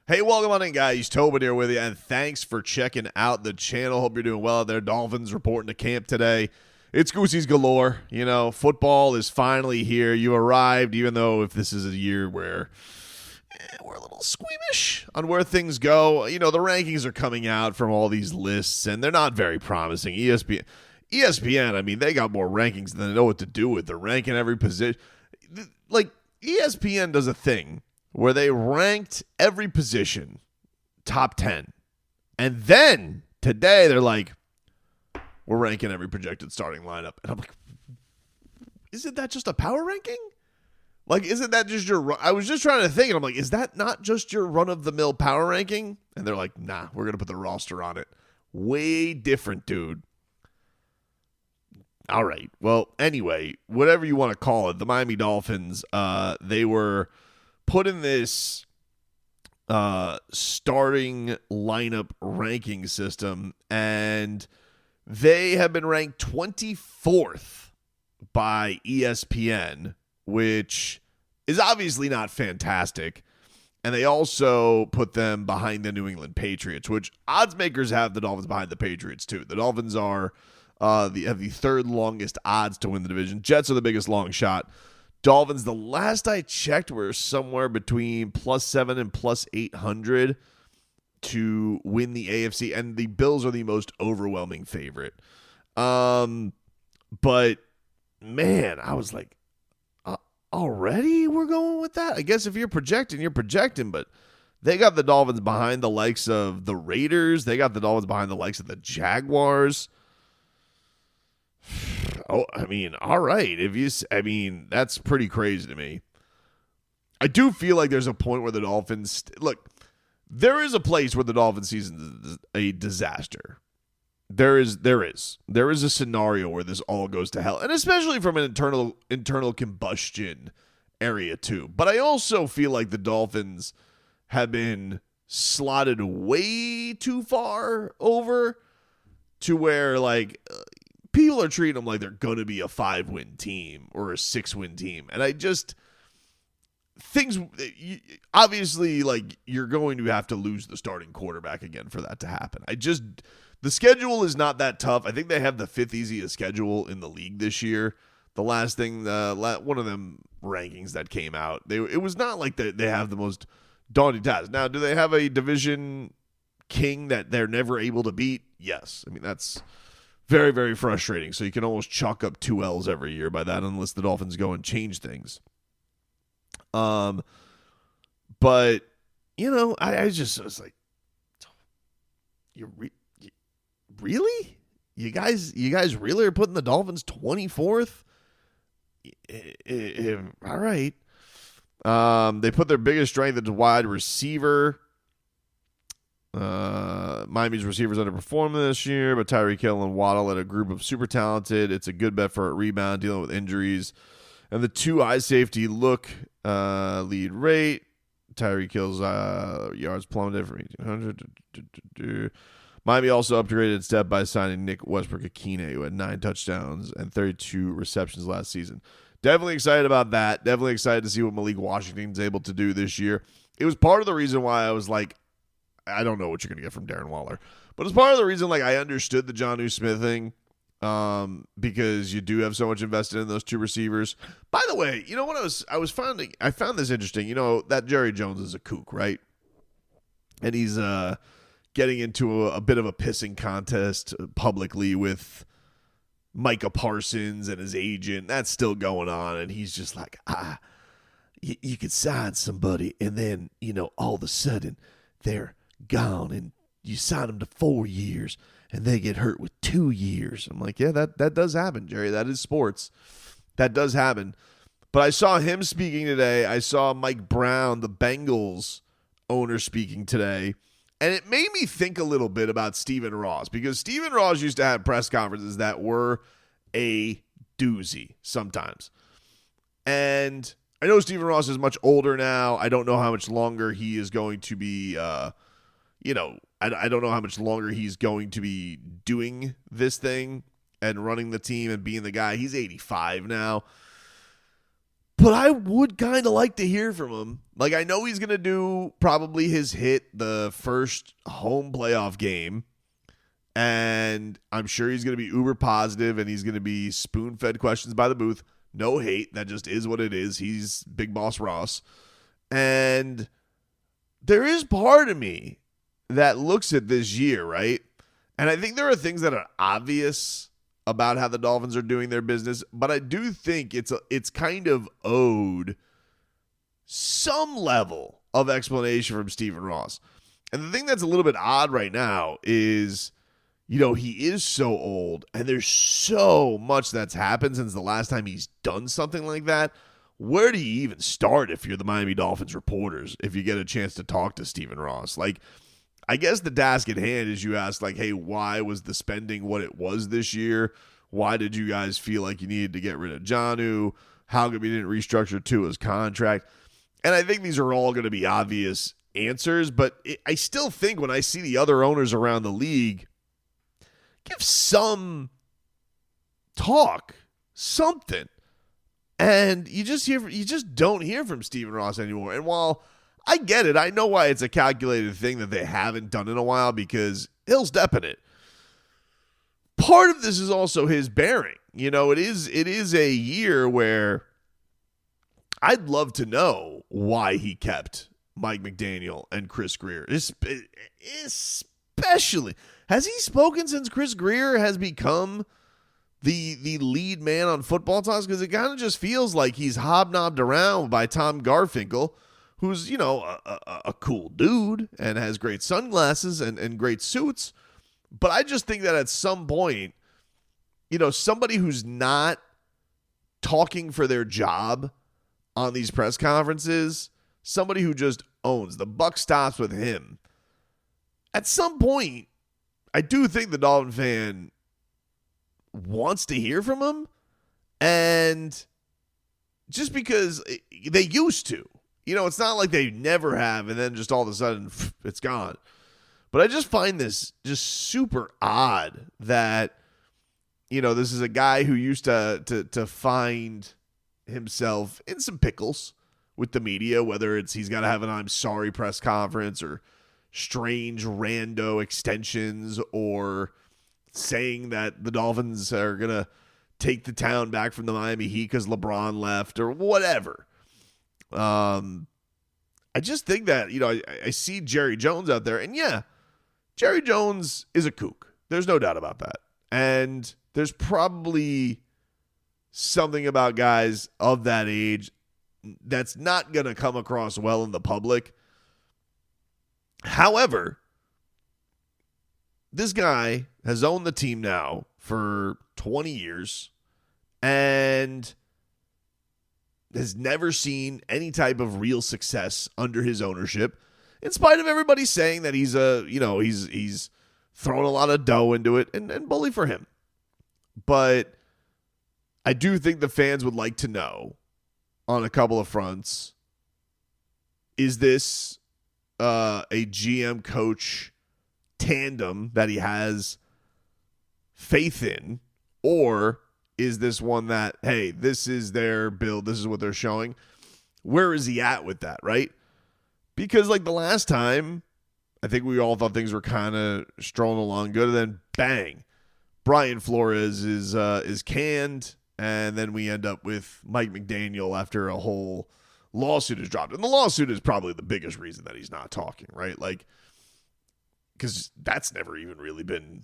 Hey, welcome on in, guys. Tobin here with you, and thanks for checking out the channel. Hope you're doing well out there. Dolphins reporting to camp today. It's Goosey's galore. You know, football is finally here. You arrived, even though if this is a year where we're a little squeamish on where things go. You know, the rankings are coming out from all these lists, and they're not very promising. ESPN, I mean, they got more rankings than they know what to do with. They're ranking every position. Like, ESPN does a thing where they ranked every position top 10. And then today they're like, we're ranking every projected starting lineup. And I'm like, isn't that just a power ranking? Like, isn't that just your – I was just trying to think. And I'm like, is that not just your run-of-the-mill power ranking? And they're like, nah, we're going to put the roster on it. Way different, dude. All right. Well, anyway, whatever you want to call it, the Miami Dolphins, they were – put in this starting lineup ranking system, and they have been ranked 24th by ESPN, which is obviously not fantastic. And they also put them behind the New England Patriots, which odds makers have the Dolphins behind the Patriots too. The Dolphins are have the third longest odds to win the division. Jets are the biggest long shot. Dolphins, the last I checked, were somewhere between +7 and +800 to win the AFC, and the Bills are the most overwhelming favorite. But, man, I was like, already we're going with that? I guess if you're projecting, but they got the Dolphins behind the likes of the Raiders. They got the Dolphins behind the likes of the Jaguars. Oh, I mean, all right. That's pretty crazy to me. I do feel like there's a point where the Dolphins look. There is a place where the Dolphins season is a disaster. There is a scenario where this all goes to hell, and especially from an internal combustion area too. But I also feel like the Dolphins have been slotted way too far over to where like. People are treating them like they're going to be a 5-win team or a 6-win team. And obviously, like, you're going to have to lose the starting quarterback again for that to happen. The schedule is not that tough. I think they have the 5th easiest schedule in the league this year. The last thing, one of them rankings that came out, it was not like they have the most daunting task. Now, do they have a division king that they're never able to beat? Yes. I mean, that's very, very frustrating. So you can almost chalk up 2 L's every year by that unless the Dolphins go and change things. But, you know, I was like, really? You guys really are putting the Dolphins 24th? All right. They put their biggest strength into wide receiver. Miami's receivers underperformed this year, but Tyreek Hill and Waddle led a group of super talented. It's a good bet for a rebound dealing with injuries. And the 2 eye safety look lead rate. Tyreek Hill's yards plummeted from 1,800. Miami also upgraded step by signing Nick Westbrook-Akine, who had 9 touchdowns and 32 receptions last season. Definitely excited about that. Definitely excited to see what Malik Washington's able to do this year. It was part of the reason why I was like, I don't know what you're going to get from Darren Waller. But it's part of the reason like I understood the Jonnu Smith thing because you do have so much invested in those 2 receivers. By the way, you know what I found this interesting. You know, that Jerry Jones is a kook, right? And he's getting into a bit of a pissing contest publicly with Micah Parsons and his agent. That's still going on. And he's just like, you could sign somebody and then, you know, all of a sudden they're gone, and you sign them to 4 years, and they get hurt with 2 years. I'm like, yeah, that does happen, Jerry. That is sports. That does happen. But I saw him speaking today. I saw Mike Brown, the Bengals owner, speaking today, and it made me think a little bit about Stephen Ross, because Stephen Ross used to have press conferences that were a doozy sometimes. And I know Stephen Ross is much older now. I don't know how much longer he is going to be I don't know how much longer he's going to be doing this thing and running the team and being the guy. He's 85 now. But I would kind of like to hear from him. Like, I know he's going to do probably his hit the first home playoff game. And I'm sure he's going to be uber positive and he's going to be spoon-fed questions by the booth. No hate. That just is what it is. He's Big Boss Ross. And there is part of me that looks at this year, right? And I think there are things that are obvious about how the Dolphins are doing their business, but I do think it's kind of owed some level of explanation from Stephen Ross. And the thing that's a little bit odd right now is, you know, he is so old and there's so much that's happened since the last time he's done something like that. Where do you even start if you're the Miami Dolphins reporters, if you get a chance to talk to Stephen Ross? Like, I guess the task at hand is you ask, like, hey, why was the spending what it was this year? Why did you guys feel like you needed to get rid of Jonnu? How come you didn't restructure Tua's contract? And I think these are all going to be obvious answers, but I still think when I see the other owners around the league give some talk, something, and you just don't hear from Stephen Ross anymore. And while I get it, I know why it's a calculated thing that they haven't done in a while because he'll step in it. Part of this is also his bearing. You know, it is a year where I'd love to know why he kept Mike McDaniel and Chris Greer. Especially, has he spoken since Chris Greer has become the lead man on Football Talks? Because it kind of just feels like he's hobnobbed around by Tom Garfinkel, who's, you know, a cool dude and has great sunglasses and great suits. But I just think that at some point, you know, somebody who's not talking for their job on these press conferences, somebody who just owns, the buck stops with him. At some point, I do think the Dolphin fan wants to hear from him. And just because they used to. You know, it's not like they never have and then just all of a sudden it's gone. But I just find this just super odd that, you know, this is a guy who used to find himself in some pickles with the media, whether it's he's got to have an I'm sorry press conference or strange rando extensions or saying that the Dolphins are going to take the town back from the Miami Heat because LeBron left or whatever. I just think that, you know, I see Jerry Jones out there, and yeah, Jerry Jones is a kook. There's no doubt about that. And there's probably something about guys of that age that's not going to come across well in the public. However, this guy has owned the team now for 20 years and has never seen any type of real success under his ownership, in spite of everybody saying that he's he's thrown a lot of dough into it, and bully for him. But I do think the fans would like to know on a couple of fronts, is this a GM coach tandem that he has faith in, or is this one that, hey, this is their build, this is what they're showing? Where is he at with that, right? Because like the last time, I think we all thought things were kind of strolling along good, and then bang, Brian Flores is canned, and then we end up with Mike McDaniel after a whole lawsuit is dropped. And the lawsuit is probably the biggest reason that he's not talking, right? Like, because that's never even really been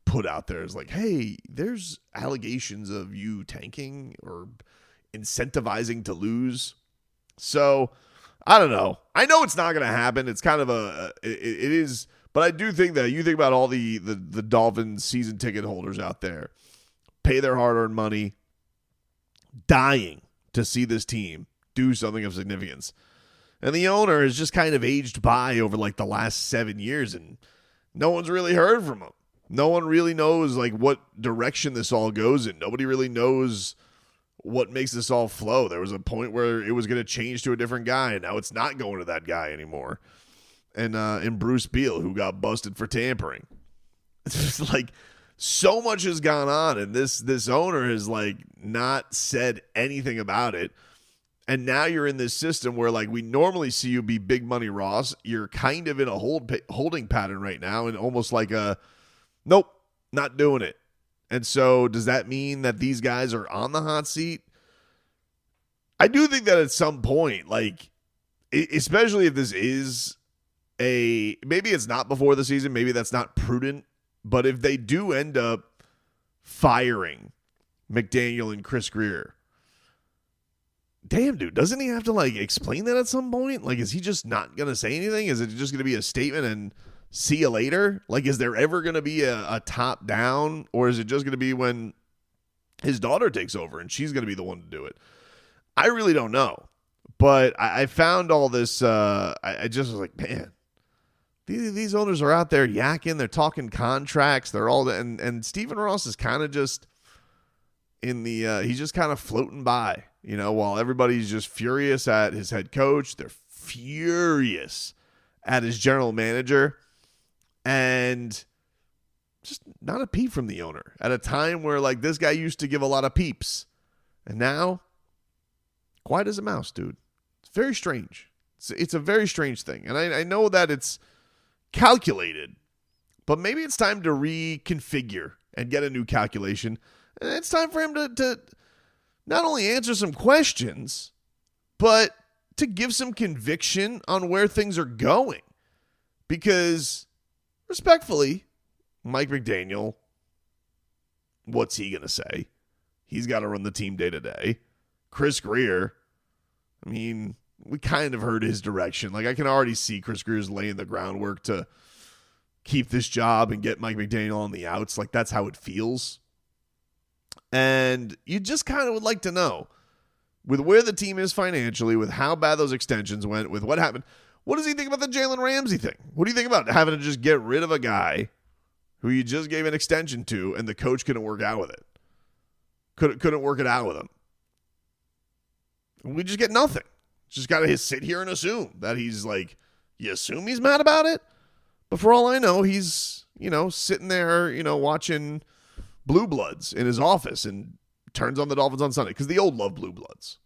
put out there as like, hey, there's allegations of you tanking or incentivizing to lose. So I don't know. I know it's not going to happen. It's kind of it is, but I do think that you think about all the Dolphins season ticket holders out there, pay their hard-earned money, dying to see this team do something of significance. And the owner has just kind of aged by over like the last 7 years, and no one's really heard from him. No one really knows like what direction this all goes in. Nobody really knows what makes this all flow. There was a point where it was going to change to a different guy, and now it's not going to that guy anymore. And Bruce Beal, who got busted for tampering. It's just like so much has gone on, and this owner has like not said anything about it. And now you're in this system where, like, we normally see you be big money Ross. You're kind of in a holding pattern right now, and almost like a, nope, not doing it. And so does that mean that these guys are on the hot seat? I do think that at some point, like, especially if this is maybe it's not before the season, maybe that's not prudent, but if they do end up firing McDaniel and Chris Grier, damn, dude, doesn't he have to, like, explain that at some point? Like, is he just not going to say anything? Is it just going to be a statement and see you later? Like, is there ever going to be a top down, or is it just going to be when his daughter takes over and she's going to be the one to do it? I really don't know. But I found all this, I just was like, man, these owners are out there yakking. They're talking contracts. They're all, and Stephen Ross is kind of just in the, he's just kind of floating by. You know, while everybody's just furious at his head coach, they're furious at his general manager, and just not a peep from the owner at a time where, like, this guy used to give a lot of peeps, and now quiet as a mouse, dude. It's very strange. It's a very strange thing, and I know that it's calculated, but maybe it's time to reconfigure and get a new calculation, and it's time for him to not only answer some questions, but to give some conviction on where things are going. Because, respectfully, Mike McDaniel, what's he going to say? He's got to run the team day to day. Chris Grier, I mean, we kind of heard his direction. Like, I can already see Chris Grier's laying the groundwork to keep this job and get Mike McDaniel on the outs. Like, that's how it feels. And you just kind of would like to know, with where the team is financially, with how bad those extensions went, with what happened, what does he think about the Jalen Ramsey thing? What do you think about having to just get rid of a guy who you just gave an extension to and the coach couldn't work out with it? Couldn't work it out with him. We just get nothing. Just got to sit here and assume that he's, like, you assume he's mad about it? But for all I know, he's, sitting there, watching Blue Bloods in his office and turns on the Dolphins on Sunday because the old love Blue Bloods.